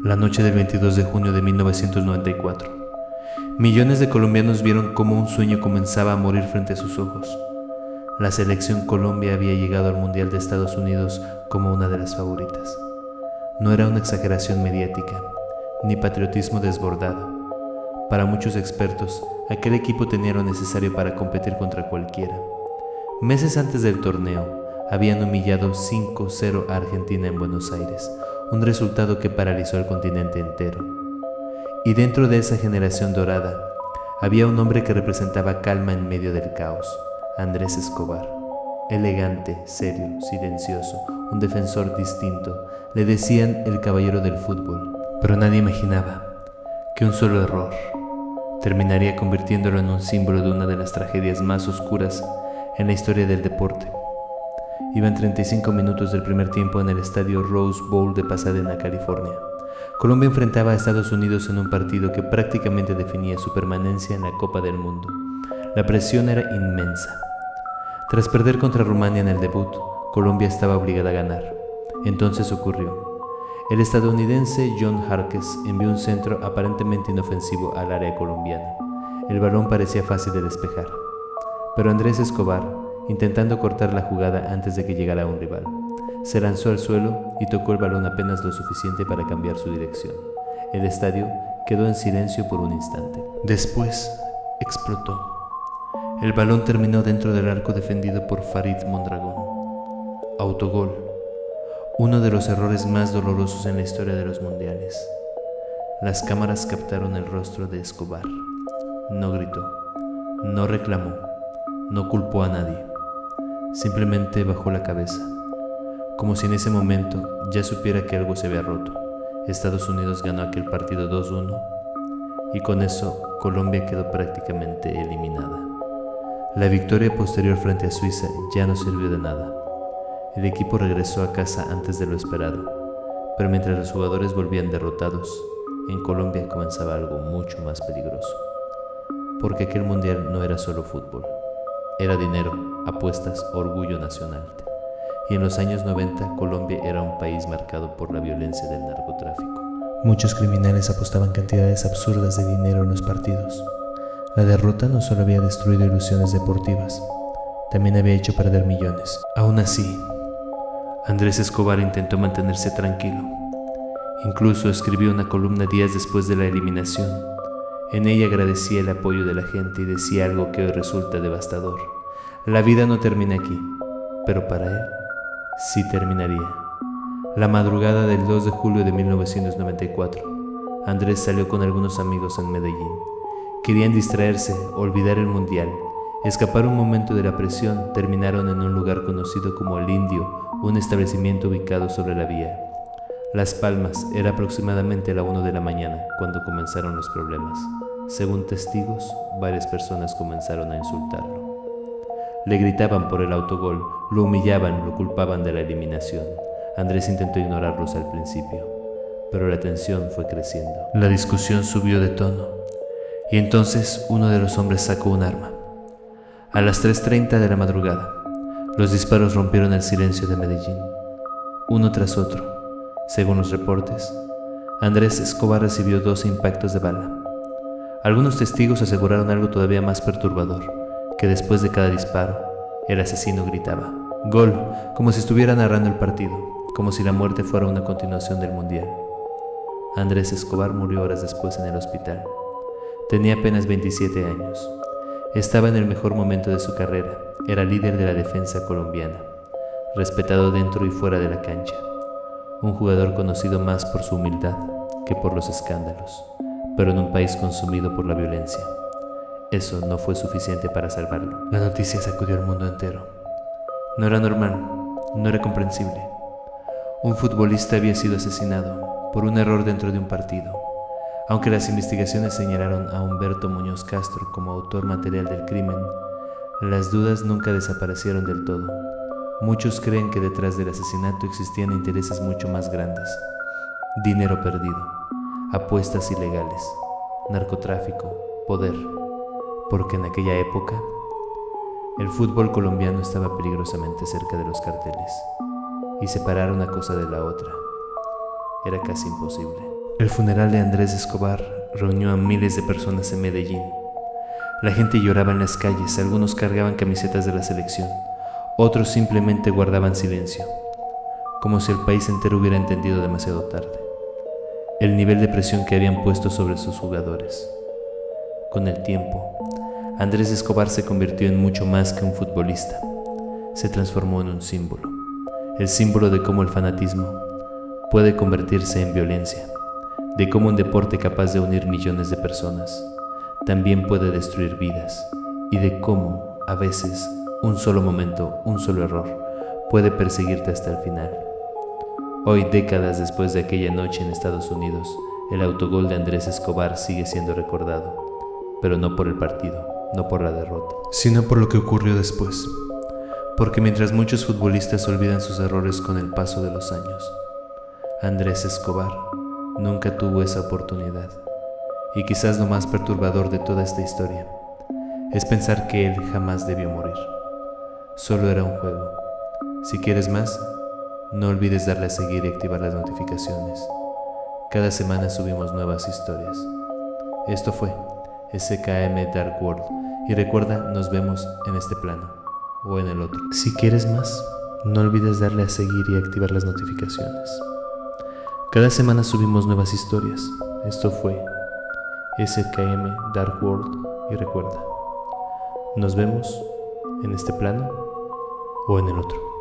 La noche del 22 de junio de 1994, millones de colombianos vieron cómo un sueño comenzaba a morir frente a sus ojos. La selección Colombia había llegado al Mundial de Estados Unidos como una de las favoritas. No era una exageración mediática, ni patriotismo desbordado. Para muchos expertos, aquel equipo tenía lo necesario para competir contra cualquiera. Meses antes del torneo, habían humillado 5-0 a Argentina en Buenos Aires, un resultado que paralizó al continente entero. Y dentro de esa generación dorada, había un hombre que representaba calma en medio del caos: Andrés Escobar. Elegante, serio, silencioso, un defensor distinto, le decían el caballero del fútbol. Pero nadie imaginaba que un solo error terminaría convirtiéndolo en un símbolo de una de las tragedias más oscuras en la historia del deporte. Iban 35 minutos del primer tiempo en el estadio Rose Bowl de Pasadena, California. Colombia enfrentaba a Estados Unidos en un partido que prácticamente definía su permanencia en la Copa del Mundo. La presión era inmensa. Tras perder contra Rumania en el debut, Colombia estaba obligada a ganar. Entonces ocurrió. El estadounidense John Harkes envió un centro aparentemente inofensivo al área colombiana. El balón parecía fácil de despejar, pero Andrés Escobar, intentando cortar la jugada antes de que llegara un rival, se lanzó al suelo y tocó el balón apenas lo suficiente para cambiar su dirección. El estadio quedó en silencio por un instante. Después, explotó. El balón terminó dentro del arco defendido por Farid Mondragón. Autogol. Uno de los errores más dolorosos en la historia de los mundiales. Las cámaras captaron el rostro de Escobar. No gritó, no reclamó, no culpó a nadie. Simplemente bajó la cabeza, como si en ese momento ya supiera que algo se había roto. Estados Unidos ganó aquel partido 2-1 y con eso Colombia quedó prácticamente eliminada. La victoria posterior frente a Suiza ya no sirvió de nada. El equipo regresó a casa antes de lo esperado, pero mientras los jugadores volvían derrotados, en Colombia comenzaba algo mucho más peligroso. Porque aquel mundial no era solo fútbol. Era dinero, apuestas, orgullo nacional. Y en los años 90, Colombia era un país marcado por la violencia del narcotráfico. Muchos criminales apostaban cantidades absurdas de dinero en los partidos. La derrota no solo había destruido ilusiones deportivas, también había hecho perder millones. Aún así, Andrés Escobar intentó mantenerse tranquilo. Incluso escribió una columna días después de la eliminación. En ella agradecía el apoyo de la gente y decía algo que hoy resulta devastador: la vida no termina aquí, pero para él sí terminaría. La madrugada del 2 de julio de 1994, Andrés salió con algunos amigos en Medellín. Querían distraerse, olvidar el mundial, escapar un momento de la presión. Terminaron en un lugar conocido como El Indio, un establecimiento ubicado sobre la vía Las Palmas. Era aproximadamente la 1 de la mañana cuando comenzaron los problemas. Según testigos, varias personas comenzaron a insultarlo. Le gritaban por el autogol, lo humillaban, lo culpaban de la eliminación. Andrés intentó ignorarlos al principio, pero la tensión fue creciendo. La discusión subió de tono, y entonces uno de los hombres sacó un arma. A las 3:30 de la madrugada, los disparos rompieron el silencio de Medellín, uno tras otro. Según los reportes, Andrés Escobar recibió 12 impactos de bala. Algunos testigos aseguraron algo todavía más perturbador, que después de cada disparo, el asesino gritaba «Gol», como si estuviera narrando el partido, como si la muerte fuera una continuación del mundial. Andrés Escobar murió horas después en el hospital. Tenía apenas 27 años. Estaba en el mejor momento de su carrera. Era líder de la defensa colombiana, respetado dentro y fuera de la cancha. Un jugador conocido más por su humildad que por los escándalos, pero en un país consumido por la violencia. Eso no fue suficiente para salvarlo. La noticia sacudió al mundo entero. No era normal, no era comprensible. Un futbolista había sido asesinado por un error dentro de un partido. Aunque las investigaciones señalaron a Humberto Muñoz Castro como autor material del crimen, las dudas nunca desaparecieron del todo. Muchos creen que detrás del asesinato existían intereses mucho más grandes: dinero perdido, apuestas ilegales, narcotráfico, poder. Porque en aquella época, el fútbol colombiano estaba peligrosamente cerca de los carteles, y separar una cosa de la otra era casi imposible. El funeral de Andrés Escobar reunió a miles de personas en Medellín. La gente lloraba en las calles, algunos cargaban camisetas de la selección, otros simplemente guardaban silencio, como si el país entero hubiera entendido demasiado tarde el nivel de presión que habían puesto sobre sus jugadores. Con el tiempo, Andrés Escobar se convirtió en mucho más que un futbolista. Se transformó en un símbolo, el símbolo de cómo el fanatismo puede convertirse en violencia, de cómo un deporte capaz de unir millones de personas también puede destruir vidas, y de cómo, a veces, un solo momento, un solo error, puede perseguirte hasta el final. Hoy, décadas después de aquella noche en Estados Unidos, el autogol de Andrés Escobar sigue siendo recordado, pero no por el partido, no por la derrota, sino por lo que ocurrió después. Porque mientras muchos futbolistas olvidan sus errores con el paso de los años, Andrés Escobar nunca tuvo esa oportunidad. Y quizás lo más perturbador de toda esta historia es pensar que él jamás debió morir. Solo era un juego. Si quieres más, no olvides darle a seguir y activar las notificaciones. Cada semana subimos nuevas historias. Esto fue SKM Dark World. Y recuerda, nos vemos en este plano o en el otro. Si quieres más, no olvides darle a seguir y activar las notificaciones. Cada semana subimos nuevas historias. Esto fue SKM Dark World. Y recuerda, nos vemos en este plano o en el otro.